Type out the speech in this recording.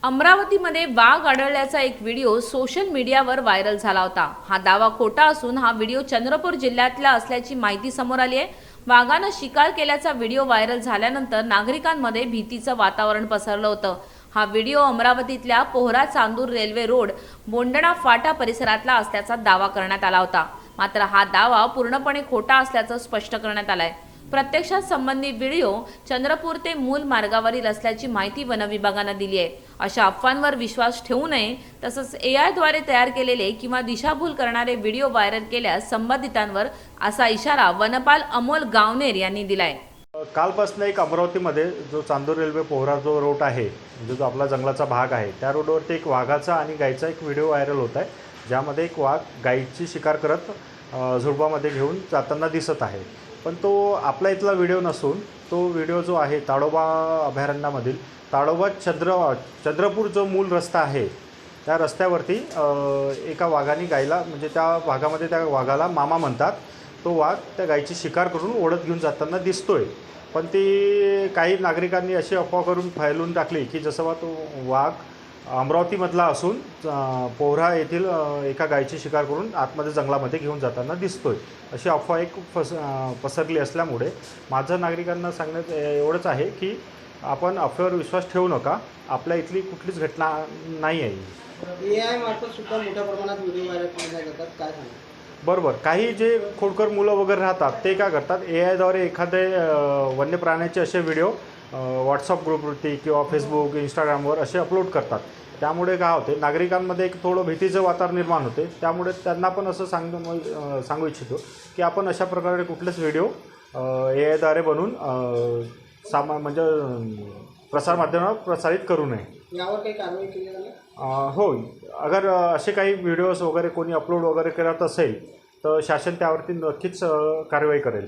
अमरावतीमध्ये वाघ आढळल्याचा एक video social मीडियावर व्हायरल झाला होता। हा दावा खोटा असून हा व्हिडिओ चंद्रपूर जिल्ह्यातला असल्याची माहिती समोर आली आहे। वाघानं शिकार केल्याचा व्हिडिओ व्हायरल झाल्यानंतर नागरिकांमध्ये भीतीचं वातावरण पसरलं होतं। हा व्हिडिओ अमरावतीतल्या पोहरा चांदूर रेल्वे रोड बोंडणा फाटा परिसरातला असल्याचा दावा करण्यात आला होता। मात्र हा दावा पूर्णपणे खोटा असल्याचं स्पष्ट करण्यात आलंय। प्रत्यक्षात संबंधित व्हिडिओ चंद्रपूर ते मूल मार्गावरील असल्याची माहिती वन विभागानं दिली आहे। अशा अफवांवर विश्वास ठेवू नये, तसंच AI द्वारे तयार केलेले किंवा दिशाभूल करणारे व्हिडिओ व्हायरल केल्यास संबंधितांवर असा इशारा वनपाल अमोल गावनेर यांनी दिलाय। कालपासून एक अमरावतीमध्ये जो चांदूर रेल्वे पोहरा जो रोड आहे, म्हणजे जो आपला जंगलाचा भाग आहे, त्या रोडवरती एक वाघाचा आणि गायीचा एक व्हिडिओ व्हायरल होत आहे, ज्यामध्ये एक वाघ गायीची शिकार करत झुडपामध्ये घेऊन जाताना दिसत आहे। पण तो आपला इथला व्हिडिओ नसून तो व्हिडिओ जो आहे ताडोबा अभयारण्यामधील ताडोबा चंद्रपूर जो मूल रस्ता आहे, त्या रस्त्यावरती एका वाघाने गायीला, म्हणजे त्या भागामध्ये त्या वाघाला मामा म्हणतात, तो वाघ त्या गायीची शिकार करून ओढत घेऊन जाताना दिसतोय। पण ती काही नागरिकांनी अशी अफवा करून फैलवून टाकली की जसं तो वाघ अमरावतीमधला असून पोहरा येथील एका गायीची शिकार करून आतमध्ये जंगलामध्ये घेऊन जाताना दिसतोय, अशी अफवा एक पसरली असल्यामुळे माझं नागरिकांना सांगण्यात एवढंच आहे की आपण अफवेवर विश्वास ठेवू नका। आपल्या इथली कुठलीच घटना नाही आहे। AI मार्फत सुद्धा मोठ्या प्रमाणात व्हिडिओ व्हायरल केले जातात, काय सांगा? बरोबर, काही जे खोडकर मुलं वगैरे राहतात ते काय करतात, AI द्वारे एखादे वन्य प्राण्याचे असे व्हिडिओ व्हॉट्सअप ग्रुपवरती किंवा फेसबुक इंस्टाग्रामवर असे अपलोड करतात। त्यामुळे काय होते, नागरिकांमध्ये एक थोडं भीतीचं वातावरण निर्माण होते। त्यामुळे त्यांना पण असं सांगू इच्छितो की आपण अशा प्रकारे कुठलेच व्हिडिओ AI द्वारे बनवून म्हणजे प्रसारमाध्यमावर प्रसारित करू नये। यावर काही कारवाई केली जाईल? हो, अगर असे काही व्हिडिओज वगैरे कोणी अपलोड वगैरे करत असेल तर शासन त्यावरती नक्कीच कारवाई करेल।